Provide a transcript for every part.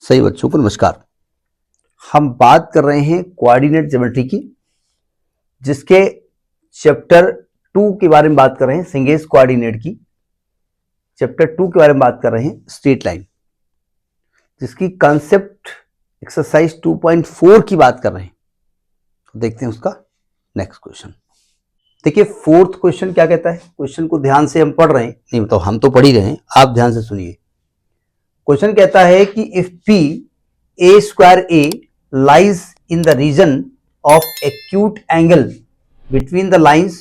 सही बच्चों को नमस्कार। हम बात कर रहे हैं कोऑर्डिनेट ज्योमेट्री की, जिसके चैप्टर 2 के बारे में बात कर रहे हैं। सिंगेज कोऑर्डिनेट की चैप्टर 2 के बारे में बात कर रहे हैं, स्ट्रेट लाइन, जिसकी कॉन्सेप्ट एक्सरसाइज 2.4 की बात कर रहे हैं। तो देखते हैं उसका नेक्स्ट क्वेश्चन। देखिए फोर्थ क्वेश्चन क्या कहता है। क्वेश्चन को ध्यान से हम पढ़ रहे हैं, नहीं तो हम तो पढ़ ही रहे हैं, आप ध्यान से सुनिए। क्वेश्चन कहता है कि if P a square a lies in the region of acute angle between the lines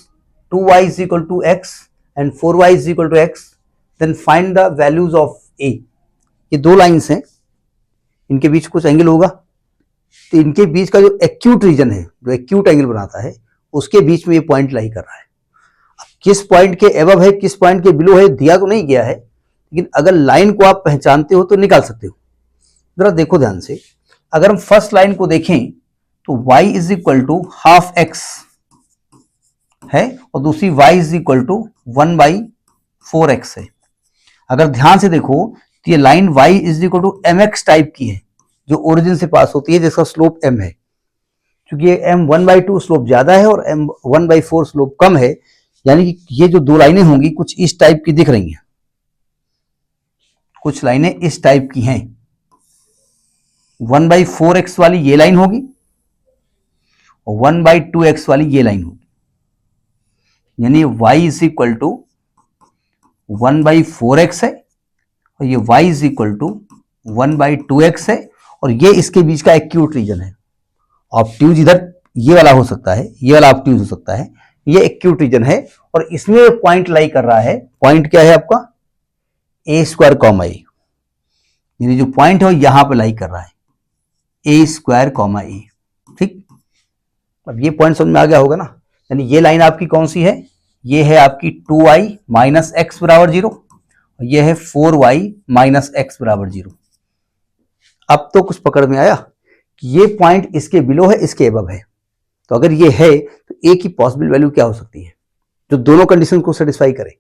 2y is equal to x and 4y is equal to x, then find the values of a। ये दो lines हैं, इनके बीच कुछ angle होगा, तो इनके बीच का जो एक्यूट रीजन है, जो एक्यूट एंगल बनाता है, उसके बीच में ये पॉइंट लाई कर रहा है। अब किस पॉइंट के एबव है, किस पॉइंट के बिलो है, दिया तो नहीं गया है, लेकिन अगर लाइन को आप पहचानते हो तो निकाल सकते हो। जरा देखो ध्यान से, अगर हम फर्स्ट लाइन को देखें तो y is equal to half x है और दूसरी y is equal to 1/4x है। अगर ध्यान से देखो तो ये line y is equal to mx type की है, जो ओरिजिन से पास होती है, जिसका स्लोप m है। क्योंकि ये m 1/2 स्लोप ज्यादा है और m 1/4 स्लोप कम है, यानी कि ये जो दो लाइनें होंगी कुछ इस टाइप की दिख रही हैं, कुछ लाइनें इस टाइप की हैं। 1/4x वाली ये लाइन होगी और 1/2x वाली ये लाइन होगी, यानी y is equal to 1/4x है और ये y is equal to 1/2x है, और ये इसके बीच का एक्यूट रीजन है। ऑब्ट्यूज इधर ये वाला हो सकता है, ये वाला ऑब्ट्यूज हो सकता है, ये एक्यूट रीजन है और इसमें पॉइंट लाई कर रहा है। पॉइंट क्या है आपका, a स्क्वायर कॉमा a, यानी जो पॉइंट है वो यहां पे लाई कर रहा है, a स्क्वायर कॉमा a। ठीक, अब ये पॉइंट समझ में आ गया होगा ना। यानी ये लाइन आपकी कौन सी है, ये है आपकी 2y माइनस एक्स बराबर 0 और ये है 4y माइनस एक्स बराबर 0। अब तो कुछ पकड़ में आया कि ये पॉइंट इसके बिलो है, इसके एबव है। तो अगर ये है तो a की पॉसिबल वैल्यू क्या हो सकती है, जो दोनों कंडीशन को सेटिस्फाई करे।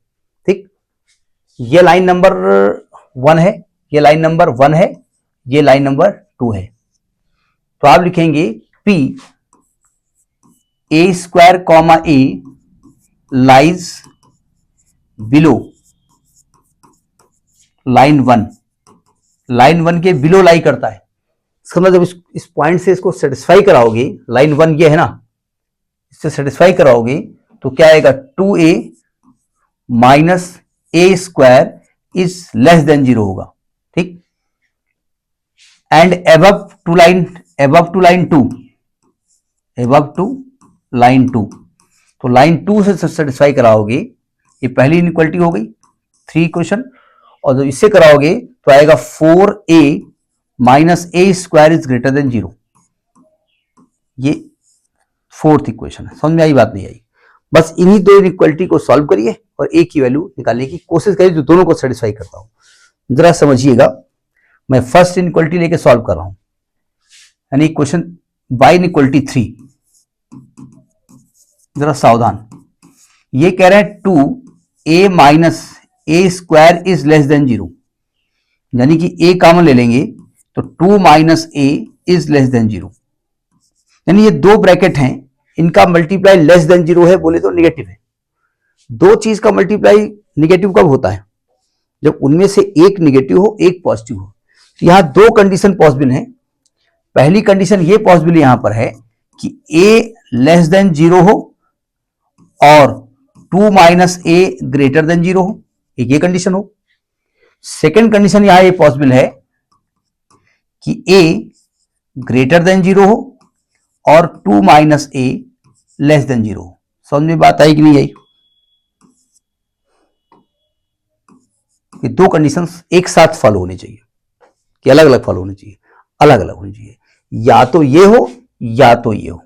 ठीक, ये लाइन नंबर 1 है, ये लाइन नंबर 1 है, ये लाइन नंबर 2 है। तो आप लिखेंगे P a square comma a lies below line 1। Line 1 के बिलो लाई करता है। इसका मतलब जब इस पॉइंट से इसको सेटिस्फाई कराओगे, लाइन 1 ये है ना, इससे सेटिस्फाई कराओगे तो क्या आएगा, 2a minus a square is less than 0 होगा। ठीक, and above to line 2, above to line 2, तो लाइन 2 से सेटिस्फाई कराओगे, ये पहली इनइक्वालिटी हो गई 3 इक्वेशन, और जब इससे कराओगे तो आएगा 4a minus a square is greater than 0। ये फोर्थ इक्वेशन है। समझ में आई बात, नहीं आई? बस इन्हीं दो इनइक्वालिटी को सॉल्व करिए और a की वैल्यू निकालने की कोशिश करिए जो दोनों को सेटिस्फाई करता हूं। जरा समझिएगा, मैं फर्स्ट इनइक्वालिटी लेके सॉल्व कर रहा हूं, यानी क्वेश्चन y इनइक्वालिटी 3। जरा सावधान, ये कह रहे हैं 2a minus a square is less than 0, यानी कि a कॉमन ले लेंगे तो 2 minus a is less than 0, यानी ये दो ब्रैकेट हैं, इनका मल्टीप्लाई लेस देन 0 है, बोले तो निगेटिव है। दो चीज का मल्टीप्लाई निगेटिव कब होता है, जब उनमें से एक निगेटिव हो एक पॉजिटिव हो। तो यहां दो कंडीशन पॉसिबल हैं। पहली कंडीशन ये पॉसिबल यहां पर है कि a लेस देन 0 हो और 2 माइनस a ग्रेटर देन 0 हो, एक ये कंडीशन हो। सेकेंड कंडीशन यहां ये पॉसिबल है कि a ग्रेटर देन 0 हो और 2 माइनस a लेस देन 0 हो। समझ में बात आई कि नहीं आई? ये दो कंडीशंस एक साथ फॉलो होनी चाहिए कि अलग अलग फॉलो होनी चाहिए, अलग अलग होनी चाहिए, या तो ये हो या तो ये हो,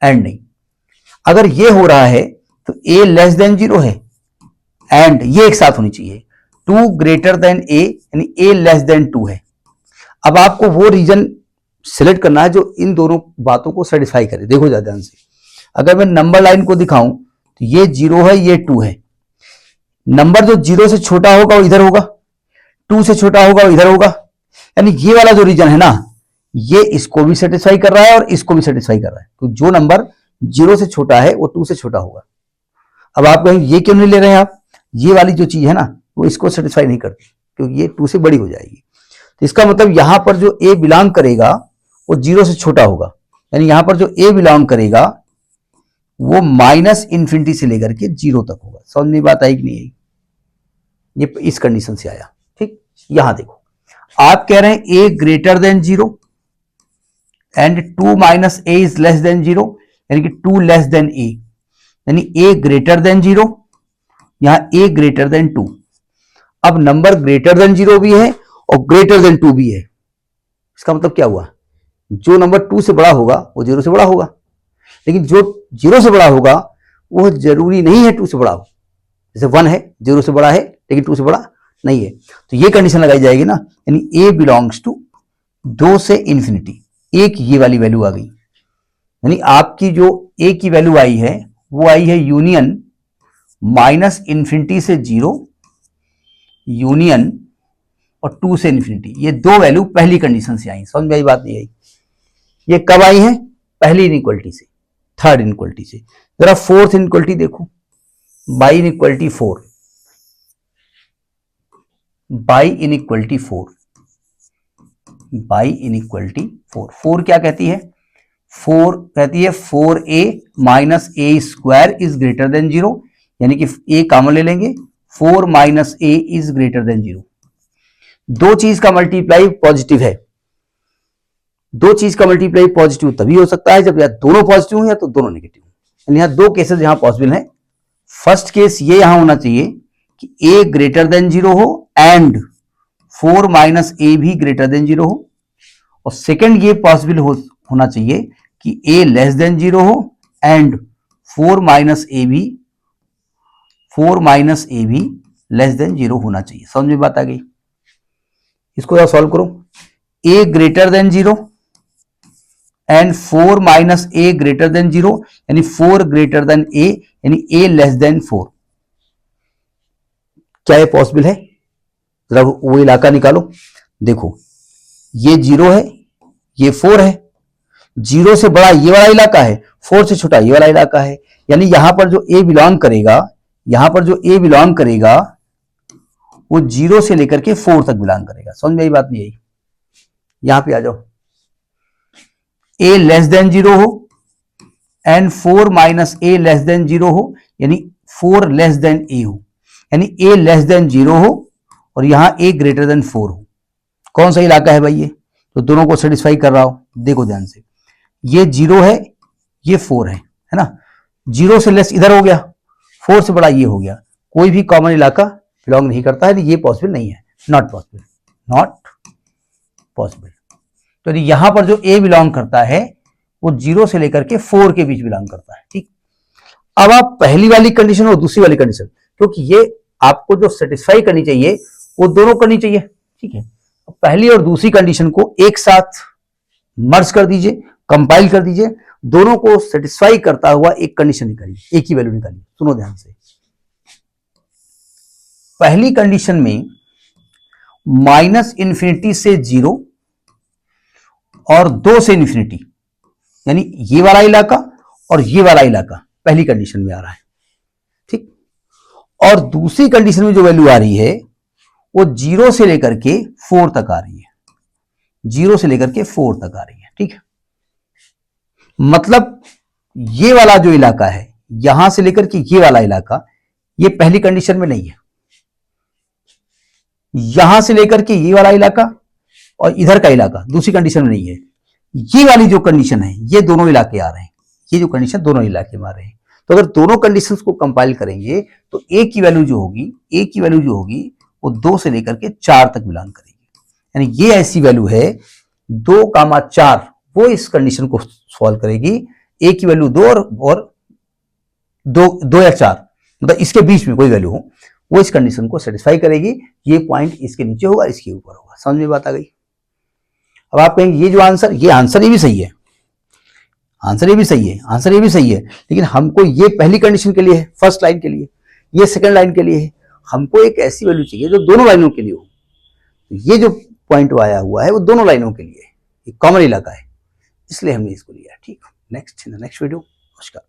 एंड नहीं। अगर ये हो रहा है तो a लेस देन 0 है एंड ये एक साथ होनी चाहिए, 2 ग्रेटर देन a यानी a लेस देन 2 है। अब आपको वो रीजन सिलेक्ट करना है जो इन दोनों बातों को सेटिस्फाई करे। देखो ध्यान से, अगर मैं नंबर लाइन को दिखाऊं तो ये 0 है, ये 2 है। नंबर जो 0 से छोटा होगा वो इधर होगा, 2 से छोटा होगा वो इधर होगा, यानी ये वाला जो रीजन है ना, ये इसको भी सेटिस्फाई कर रहा है और इसको भी सेटिस्फाई कर रहा है। तो जो नंबर 0 से छोटा है वो 2 से छोटा होगा। अब आप कहेंगे ये क्यों नहीं ले रहे हैं आप, ये वाली जो चीज है ना वो इसको सेटिस्फाई नहीं करती, क्योंकि ये 2 से बड़ी हो जाएगी। तो इसका मतलब यहां पर जो ए बिलोंग करेगा वो 0 से छोटा होगा, यानी यहां पर जो ए बिलोंग करेगा वो -∞ से लेकर के 0 तक होगा। समझ में बात आई कि नहीं आई? ये इस कंडीशन से आया। ठीक, यहां देखो आप कह रहे हैं A greater than 0 and 2 minus A is less than 0, यानी कि 2 लेस देन ए, यानी ए ग्रेटर देन 0, यहां ए ग्रेटर देन 2। अब नंबर ग्रेटर देन 0 भी है और ग्रेटर देन 2 भी है। इसका मतलब क्या हुआ, जो नंबर 2 से बड़ा होगा वो 0 से बड़ा होगा, लेकिन जो 0 से बड़ा होगा वो जरूरी नहीं है 2 से बड़ा हो। जैसे 1 है 0 से बड़ा है लेकिन 2 से बड़ा नहीं है, तो ये कंडीशन लगाई जाएगी ना, यानी ए बिलोंग्स टू 2 से इन्फिनिटी। ए की ये वाली वैल्यू आ गई, यानी आपकी जो ए की वैल्यू आई है वो आई है यूनियन -∞ से 0 यूनियन और 2 से इन्फिनिटी। ये दो वैल्यू पहली कंडीशन से आई। समझ में आई बात नहीं आई? ये कब आई है? पहली इनइक्वालिटी से, थर्ड इनइक्वालिटी से। जरा फोर्थ इनइक्वालिटी देखो, by inequality 4, by inequality 4, by inequality 4। 4 क्या कहती है? 4 कहती है 4a minus A square is greater than 0, यानी कि a कॉमन ले लेंगे, 4 minus A is greater than 0। दो चीज का मल्टीप्लाई पॉजिटिव है, दो चीज का मल्टीप्लाई पॉजिटिव तभी हो सकता है जब या दोनों पॉजिटिव हो या तो दोनों नेगेटिव हो। यहां दो केसेस यहां पॉसिबल है। फर्स्ट केस ये यहां होना चाहिए कि a ग्रेटर देन 0 हो एंड 4 माइनस ए भी ग्रेटर देन 0 हो, और सेकंड ये पॉसिबल होना चाहिए कि a लेस देन 0 हो एंड 4 माइनस ए भी लेस देन 0 होना चाहिए। समझ में बात आ गई? इसको जरा सॉल्व करो। a greater than 0 and 4 minus A greater than 0, यानी 4 ग्रेटर देन a, यानी a लेस देन 4। क्या ये पॉसिबल है? जरा वो इलाका निकालो। देखो ये 0 है, ये 4 है, 0 से बड़ा ये वाला इलाका है, 4 से छोटा ये वाला इलाका है, यानी यहां पर जो a बिलोंग करेगा, यहां पर जो a बिलोंग करेगा वो 0 से लेकर के 4 तक बिलोंग करेगा। समझ में आई बात नहीं आई? यहां पे आ जाओ। a लेस देन 0 हो and 4 minus A less than 0 हो, यानी 4 लेस देन a हो, यानी a लेस देन 0 हो और यहां a ग्रेटर देन 4 हो। कौन सा इलाका है भाई ये? तो दोनों को सेटिस्फाई कर रहा हो। देखो ध्यान से, ये 0 है, ये 4 है ना? 0 से लेस इधर हो गया, 4 से बड़ा ये हो गया। कोई भी कॉमन इलाका बिलोंग नहीं करता है, ये पॉसिबल नहीं है, नॉट पॉसिबल, नॉट पॉसिबल। तो यहां पर जो a बिलोंग करता है वो 0 से लेकर के 4 के बीच बिलोंग करता है। ठीक, अब आप पहली वाली कंडीशन और दूसरी वाली कंडीशन, क्योंकि ये आपको जो सेटिस्फाई करनी चाहिए वो दोनों करनी चाहिए। ठीक है, पहली और दूसरी कंडीशन को एक साथ मर्ज कर दीजिए, कंपाइल कर दीजिए, दोनों को सेटिस्फाई करता हुआ एक कंडीशन निकालिए, एक ही वैल्यू निकालिए। सुनो ध्यान से, पहली कंडीशन में -∞ से 0 और 2 से इन्फिनिटी, यानी ये वाला इलाका और ये वाला इलाका पहली कंडीशन में आ रहा है। ठीक, और दूसरी कंडीशन में जो वैल्यू आ रही है वो 0 से लेकर के 4 तक आ रही है, 0 से लेकर के 4 तक आ रही है। ठीक है, मतलब ये वाला जो इलाका है यहां से लेकर के ये वाला इलाका, ये पहली कंडीशन में नहीं है। यहां से लेकर के ये वाला इलाका और इधर का इलाका दूसरी कंडीशन में नहीं है। ये वाली जो कंडीशन है ये दोनों इलाके आ रहे हैं, ये जो कंडीशन दोनों इलाके में आ रहे हैं। तो अगर दोनों कंडीशंस को कंपाइल करेंगे तो a की वैल्यू जो होगी, a की वैल्यू जो होगी वो 2 से लेकर के 4 तक बिलोंग करेगी। यानी ये ऐसी वैल्यू है 2,4, वो इस कंडीशन को सॉल्व करेगी। a की वैल्यू 2 और 2 या 4, मतलब इसके बीच में कोई वैल्यू हो, वो इस कंडीशन को सेटिस्फाई करेगी। ये पॉइंट इसके नीचे होगा, इसके ऊपर होगा। समझ में बात आ गई? अब आप कहेंगे ये जो आंसर, ये आंसर ये भी सही है, आंसर ये भी सही है, आंसर ये भी सही है, लेकिन हमको ये पहली कंडीशन के लिए है, फर्स्ट लाइन के लिए, ये सेकंड लाइन के लिए है। हमको एक ऐसी वैल्यू चाहिए जो दोनों लाइनों के लिए हो। ये जो पॉइंट आया हुआ है वो दोनों लाइनों के लिए, ये कॉमन इलाका है, इसलिए हमने इसको लिया। ठीक, नेक्स्ट वीडियो। नमस्कार।